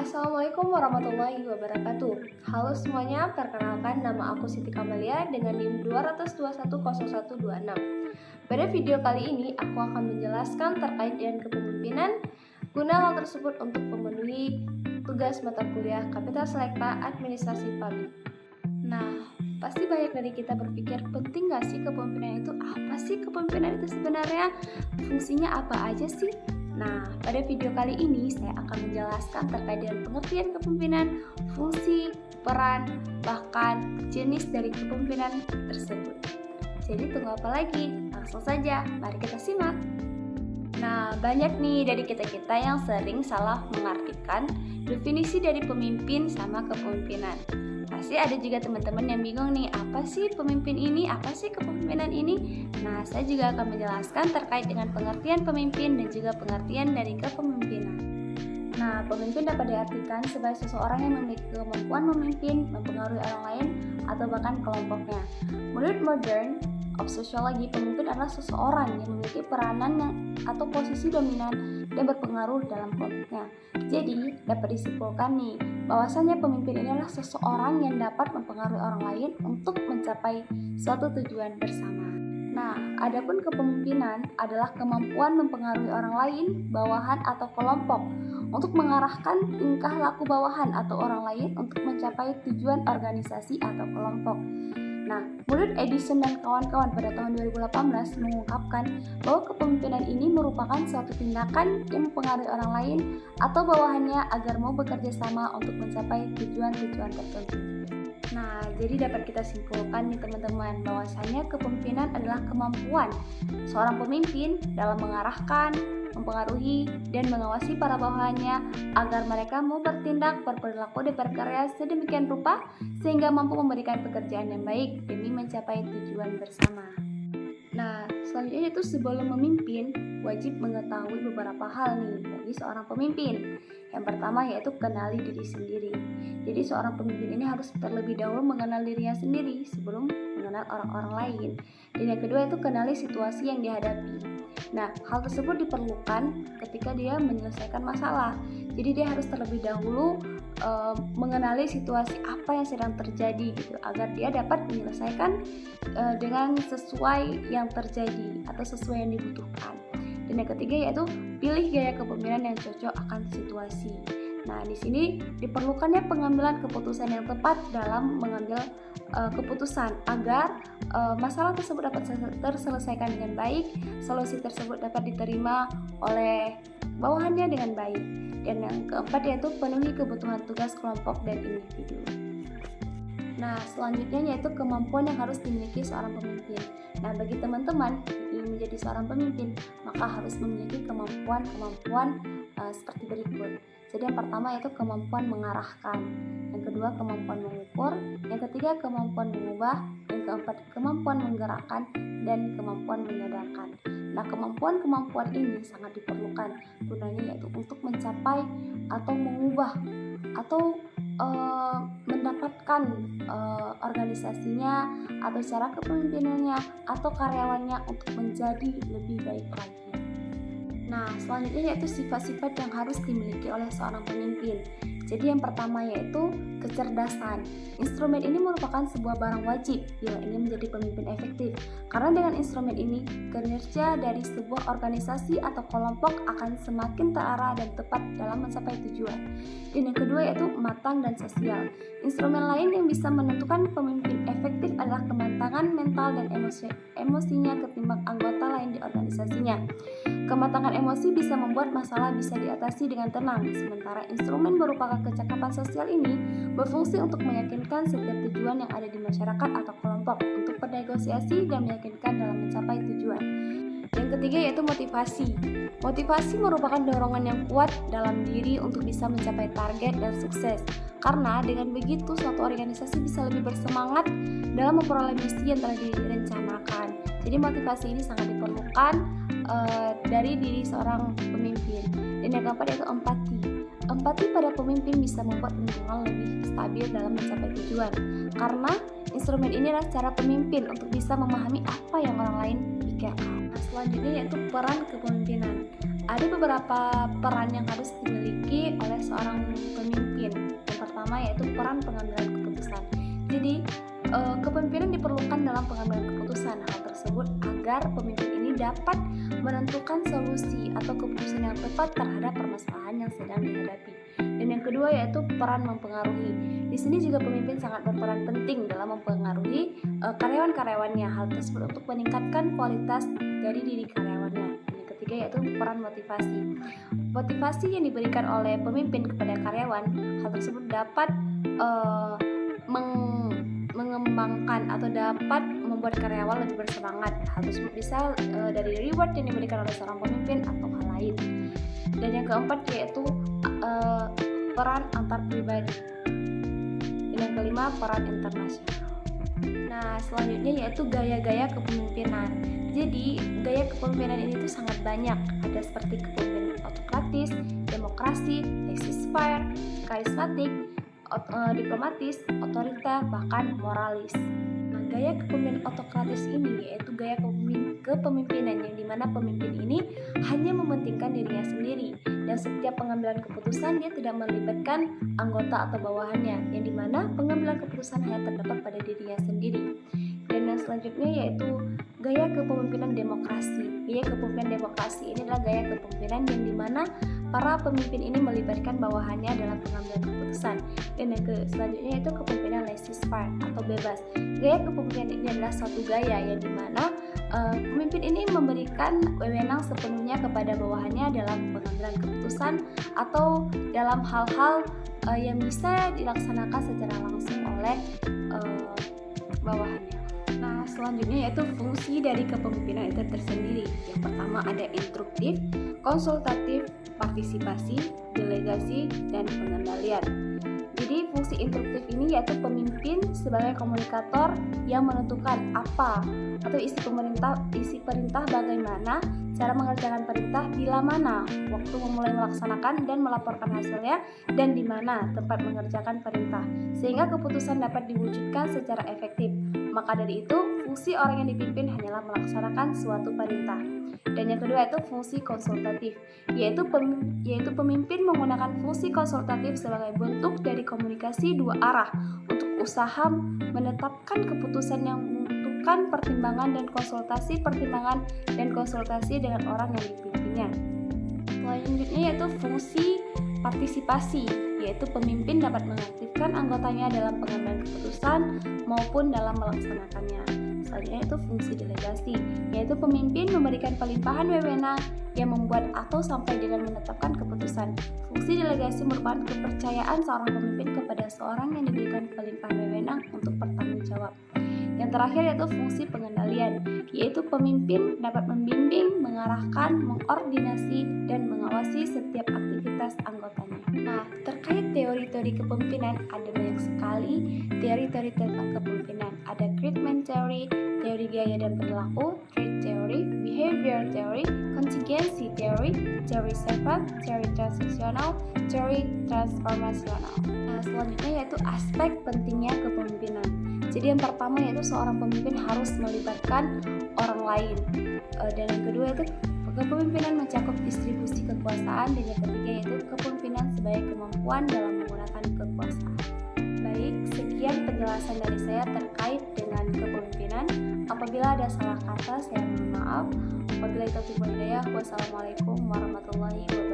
Assalamualaikum warahmatullahi wabarakatuh. Halo semuanya, perkenalkan nama aku Siti Kamalia dengan NIM 2210126. Pada video kali ini aku akan menjelaskan terkait dengan kepemimpinan guna hal tersebut untuk memenuhi tugas mata kuliah Kapital Selekta Administrasi Publik. Nah, pasti banyak dari kita berpikir, penting gak sih kepemimpinan itu? Apa sih kepemimpinan itu sebenarnya? Fungsinya apa aja sih? Nah, pada video kali ini saya akan menjelaskan terkait dengan pengertian kepemimpinan, fungsi, peran, bahkan jenis dari kepemimpinan tersebut. Jadi tunggu apa lagi? Langsung saja, mari kita simak. Nah, banyak nih dari kita-kita yang sering salah mengartikan definisi dari pemimpin sama kepemimpinan. Pasti ada juga teman-teman yang bingung nih, apa sih pemimpin ini, apa sih kepemimpinan ini? Nah, saya juga akan menjelaskan terkait dengan pengertian pemimpin dan juga pengertian dari kepemimpinan. Nah, pemimpin dapat diartikan sebagai seseorang yang memiliki kemampuan memimpin, mempengaruhi orang lain, atau bahkan kelompoknya. Menurut Modern of Sociology, pemimpin adalah seseorang yang memiliki peranan atau posisi dominan dan berpengaruh dalam kelompoknya. Jadi, dapat disimpulkan nih, bahwasannya pemimpin ini adalah seseorang yang dapat mempengaruhi orang lain untuk mencapai suatu tujuan bersama. Nah, adapun kepemimpinan adalah kemampuan mempengaruhi orang lain, bawahan atau kelompok untuk mengarahkan tingkah laku bawahan atau orang lain untuk mencapai tujuan organisasi atau kelompok. Nah, menurut Edison dan kawan-kawan pada tahun 2018 mengungkapkan bahwa kepemimpinan ini merupakan suatu tindakan yang mempengaruhi orang lain atau bawahannya agar mau bekerja sama untuk mencapai tujuan-tujuan tertentu. Nah, jadi dapat kita simpulkan nih teman-teman, bahwasanya kepemimpinan adalah kemampuan seorang pemimpin dalam mengarahkan, mempengaruhi, dan mengawasi para bawahannya agar mereka mau bertindak, berperilaku, dan berkarya sedemikian rupa sehingga mampu memberikan pekerjaan yang baik demi mencapai tujuan bersama. Nah, selanjutnya itu sebelum memimpin wajib mengetahui beberapa hal nih bagi seorang pemimpin. Yang pertama yaitu kenali diri sendiri. Jadi seorang pemimpin ini harus terlebih dahulu mengenal dirinya sendiri sebelum mengenal orang-orang lain. Dan yang kedua itu kenali situasi yang dihadapi. Nah, hal tersebut diperlukan ketika dia menyelesaikan masalah. Jadi dia harus terlebih dahulu mengenali situasi apa yang sedang terjadi gitu, agar dia dapat menyelesaikan dengan sesuai yang terjadi atau sesuai yang dibutuhkan. Dan yang ketiga yaitu pilih gaya kepemimpinan yang cocok akan situasi. Nah, di sini diperlukannya pengambilan keputusan yang tepat dalam mengambil keputusan agar masalah tersebut dapat terselesaikan dengan baik, solusi tersebut dapat diterima oleh bawahannya dengan baik. Dan yang keempat yaitu penuhi kebutuhan tugas kelompok dan individu. Nah, selanjutnya yaitu kemampuan yang harus dimiliki seorang pemimpin. Nah, bagi teman-teman yang ingin menjadi seorang pemimpin, maka harus memiliki kemampuan seperti berikut. Jadi yang pertama yaitu kemampuan mengarahkan, yang kedua kemampuan mengukur, yang ketiga kemampuan mengubah, yang keempat kemampuan menggerakkan, dan kemampuan menyadarkan. Nah, kemampuan-kemampuan ini sangat diperlukan gunanya yaitu untuk mencapai atau mengubah atau mendapatkan organisasinya atau cara kepemimpinannya atau karyawannya untuk menjadi lebih baik lagi. Nah, selanjutnya yaitu sifat-sifat yang harus dimiliki oleh seorang pemimpin. Jadi yang pertama yaitu kecerdasan. Instrumen ini merupakan sebuah barang wajib bila ingin menjadi pemimpin efektif. Karena dengan instrumen ini, kinerja dari sebuah organisasi atau kelompok akan semakin terarah dan tepat dalam mencapai tujuan. Dan yang kedua yaitu matang dan sosial. Instrumen lain yang bisa menentukan pemimpin efektif adalah kematangan mental dan emosinya ketimbang anggota lain di organisasinya. Kematangan emosi bisa membuat masalah bisa diatasi dengan tenang, sementara instrumen berupa kecakapan sosial ini berfungsi untuk meyakinkan setiap tujuan yang ada di masyarakat atau kelompok untuk bernegosiasi dan meyakinkan dalam mencapai tujuan. Yang ketiga yaitu motivasi. Motivasi merupakan dorongan yang kuat dalam diri untuk bisa mencapai target dan sukses. Karena dengan begitu suatu organisasi bisa lebih bersemangat dalam memperoleh misi yang telah direncanakan. Jadi motivasi ini sangat diperlukan dari diri seorang pemimpin. Dan yang keempat yaitu empati. Empati pada pemimpin bisa membuat lingkungan lebih stabil dalam mencapai tujuan. Karena instrumen ini adalah cara pemimpin untuk bisa memahami apa yang orang lain pikirkan. Nah, selanjutnya yaitu peran kepemimpinan. Ada beberapa peran yang harus dimiliki oleh seorang pemimpin peran pengambilan keputusan. Jadi kepemimpinan diperlukan dalam pengambilan keputusan. Hal tersebut agar pemimpin ini dapat menentukan solusi atau keputusan yang tepat terhadap permasalahan yang sedang dihadapi. Dan yang kedua yaitu peran mempengaruhi. Di sini juga pemimpin sangat berperan penting dalam mempengaruhi karyawan-karyawannya. Hal tersebut untuk meningkatkan kualitas dari diri karyawannya. Dan yang ketiga yaitu peran motivasi. Motivasi yang diberikan oleh pemimpin kepada karyawan, hal tersebut dapat mengembangkan atau dapat membuat karyawan lebih bersemangat. Hal tersebut bisa dari reward yang diberikan oleh seorang pemimpin atau hal lain. Dan yang keempat yaitu peran antar pribadi. Dan yang kelima peran internasional. Nah, selanjutnya yaitu gaya-gaya kepemimpinan. Jadi, gaya kepemimpinan ini tuh sangat banyak. Ada seperti kepemimpinan autokratis, demokrasi, laissez-faire, karismatik, diplomatis, otoriter, bahkan moralis. Nah, gaya kepemimpinan autokratis ini yaitu gaya kepemimpinan yang dimana pemimpin ini hanya mementingkan dirinya sendiri dan setiap pengambilan keputusan dia tidak melibatkan anggota atau bawahannya, yang dimana pengambilan keputusan hanya terdapat pada dirinya sendiri. Dan yang selanjutnya yaitu gaya kepemimpinan demokrasi. Gaya kepemimpinan demokrasi ini adalah gaya kepemimpinan yang dimana para pemimpin ini melibatkan bawahannya dalam pengambilan keputusan. Dan yang selanjutnya yaitu kepemimpinan laissez-faire atau bebas. Gaya kepemimpinan ini adalah suatu gaya yang dimana pemimpin ini memberikan wewenang sepenuhnya kepada bawahannya dalam pengambilan keputusan atau dalam hal-hal yang bisa dilaksanakan secara langsung oleh bawahannya. Nah, selanjutnya yaitu fungsi dari kepemimpinan itu tersendiri. Yang pertama ada instruktif, konsultatif, partisipasi, delegasi, dan pengendalian. Jadi fungsi instruktif ini yaitu pemimpin sebagai komunikator yang menentukan apa atau isi perintah bagaimana, cara mengerjakan perintah, bila mana waktu memulai melaksanakan dan melaporkan hasilnya, dan di mana tempat mengerjakan perintah, sehingga keputusan dapat diwujudkan secara efektif. Maka dari itu, fungsi orang yang dipimpin hanyalah melaksanakan suatu perintah. Dan yang kedua itu fungsi konsultatif, yaitu pemimpin menggunakan fungsi konsultatif sebagai bentuk dari komunikasi dua arah untuk usaha menetapkan keputusan yang membutuhkan pertimbangan dan konsultasi dengan orang yang dipimpinnya. Selanjutnya yaitu fungsi partisipasi, yaitu pemimpin dapat mengaktifkan anggotanya dalam pengambilan keputusan maupun dalam melaksanakannya. Selanjutnya itu fungsi delegasi, yaitu pemimpin memberikan pelimpahan wewenang yang membuat atau sampai dengan menetapkan keputusan. Fungsi delegasi merupakan kepercayaan seorang pemimpin kepada seorang yang diberikan pelimpahan wewenang untuk bertanggung jawab. Yang terakhir yaitu fungsi pengendalian, yaitu pemimpin dapat membimbing, mengarahkan, mengordinasi, dan mengawasi setiap aktivitas anggotanya. Nah, terkait teori-teori kepemimpinan, ada banyak sekali teori-teori tentang kepemimpinan. Ada Friedman Theory, teori gaya dan perilaku, trait theory, behavior theory, contingency theory, teori servant, teori transisional, teori transformasional. Nah, selanjutnya yaitu aspek pentingnya kepemimpinan. Jadi yang pertama yaitu seorang pemimpin harus melibatkan orang lain. Dan yang kedua yaitu kepemimpinan mencakup distribusi kekuasaan, dan yang ketiga yaitu kepemimpinan sebagai kemampuan dalam menggunakan kekuasaan. Baik, sekian penjelasan dari saya terkait dengan kepemimpinan. Apabila ada salah kata, saya mohon maaf. Wabillahi taufiq wal hidayah. Wassalamualaikum warahmatullahi wabarakatuh.